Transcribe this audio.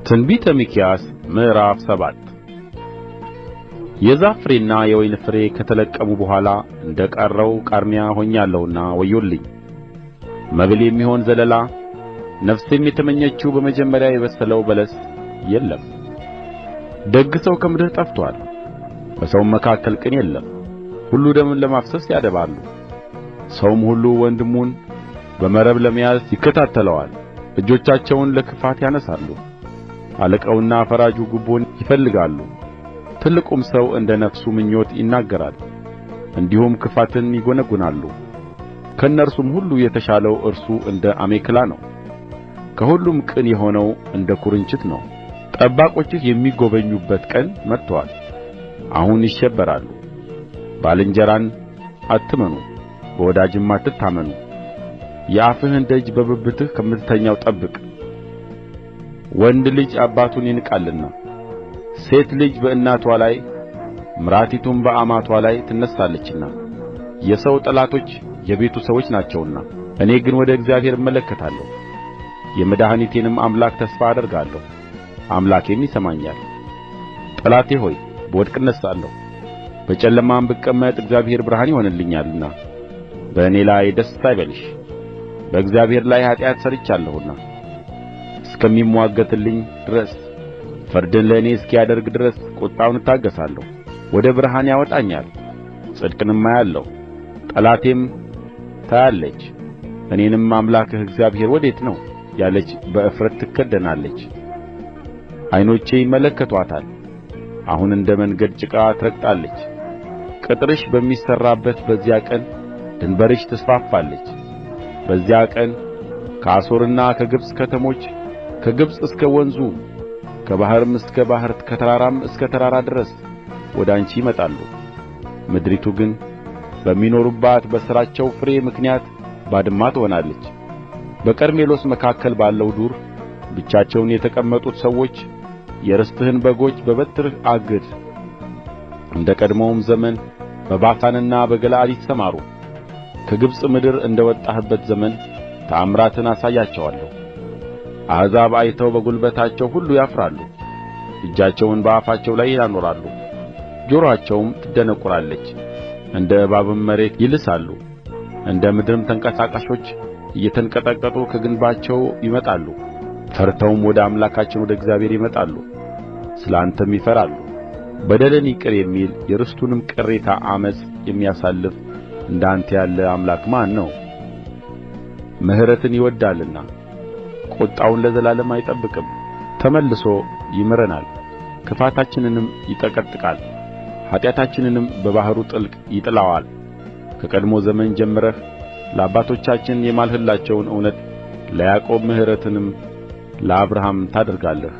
ትንቢተ ሚክያስ ምዕራፍ 7 የዛፍ ፍሬና የወይን ፍሬ ከተለቀሙ በኋላ እንደ ቀረው ቃርሚያ ሆኛለሁና ወዮልኝ። መብል የሚሆን ዘለላ ነፍሴም የተመኘችው በመጀመሪያ የበሰለው በለስ የለም። ደግ ሰው ከምድር ጠፍቶአል፣ በሰውም መካከል ቅን የለም። ሁሉ ደምን ለማፍሰስ ያደባሉ፣ ሰውም ሁሉ ወንድሙን በመረብ ለመያዝ ይከታተለዋል። እጆቻቸውን ለክፋት ያነሣሉ፣ አለቃውና ፈራጁ ጉቦን ይፈልጋሉ። ትልቁም ሰው እንደ ነፍሱ ምኞት ይናገራል፣ እንዲሁም ክፋትን ይጐነጕናሉ። ከእነርሱም ሁሉ የተሻለው እርሱ እንደ አሜከላ ነው፣ ከሁሉም ቅን የሆነው እንደ ኵርንችት ነው። ጠባቆችህ የሚጐበኙበት ቀን መጥቶአል፣ አሁን ይሸበራሉ። ባልንጀራን አትመኑ፣ በወዳጅም አትታመኑ። የአፍህን ደጅ በብብትህ ከምትተኛው ጠብቅ። ወንድ ልጅ አባቱን ይንቃልና፣ ሴት ልጅ በእናትዋ ላይ ምራቲቱም በአማትዋ ላይ ትነሣለችና። የሰው ጠላቶች የቤቱ ሰዎች ናቸውና። እኔ ግን ወደ እግዚአብሔር እመለከታለሁ፣ የመድኃኒቴንም አምላክ ተስፋ አደርጋለሁ። አምላኬም ይሰማኛል። ጠላቴ ሆይ ብወድቅ እነሣለሁ፣ በጨለማም ብቀመጥ እግዚአብሔር ብርሃን ይሆንልኛልና። በእኔ ላይ ደስ አይበልሽ፣ በእግዚአብሔር ላይ ኃጢአት ሠርቻለሁና። እስከሚምዋገትልኝ ድረስ ፍርድን ለእኔ እስኪያደርግ ድረስ ቍጣውን እታገሣለሁ። ወደ ብርሃን ያወጣኛል፣ ጽድቅንም አያለሁ። ጠላቴም ታያለች፣ እኔንም አምላክህ እግዚአብሔር ወዴት ነው ያለች በእፍረት ትከደናለች። ዐይኖቼ ይመለከቱአታል፣ አሁን እንደ መንገድ ጭቃ ትረግጣለች። ቅጥርሽ በሚሠራበት በዚያ ቀን ድንበርሽ ትስፋፋለች። በዚያ ቀን ከአሦርና ከግብጽ ከተሞች፣ ከግብጽ እስከ ወንዙ፣ ከባሕርም እስከ ባሕር፣ ከተራራም እስከ ተራራ ድረስ ወደ አንቺ ይመጣሉ። ምድሪቱ ግን በሚኖሩባት በሥራቸው ፍሬ ምክንያት ባድማ ትሆናለች። በቀርሜሎስ መካከል ባለው ዱር ብቻቸውን የተቀመጡት ሰዎች የርስትህን በጎች በበትርህ አግድ። እንደ ቀድሞውም ዘመን በባሳንና በገለዓድ ይሰማሩ። ከግብጽ ምድር እንደ ወጣህበት ዘመን ተአምራትን አሳያቸዋለሁ። አሕዛብ አይተው በጕልበታቸው ሁሉ ያፍራሉ። እጃቸውን በአፋቸው ላይ ያኖራሉ፣ ጆሮአቸውም ትደነቍራለች። እንደ እባብም መሬት ይልሳሉ፣ እንደ ምድርም ተንቀሳቃሾች እየተንቀጠቀጡ ከግንባቸው ይመጣሉ። ፈርተውም ወደ አምላካችን ወደ እግዚአብሔር ይመጣሉ፣ ስለ አንተም ይፈራሉ። በደልን ይቅር የሚል የርስቱንም ቅሬታ ዓመፅ የሚያሳልፍ እንደ አንተ ያለ አምላክ ማን ነው? ምሕረትን ይወድዳልና ቍጣውን ለዘላለም አይጠብቅም። ተመልሶ ይምረናል፣ ክፋታችንንም ይጠቀጥቃል፣ ኃጢአታችንንም በባሕሩ ጥልቅ ይጥለዋል። ከቀድሞ ዘመን ጀምረህ ለአባቶቻችን የማልህላቸውን እውነት ለያዕቆብ ምሕረትንም ለአብርሃም ታደርጋለህ።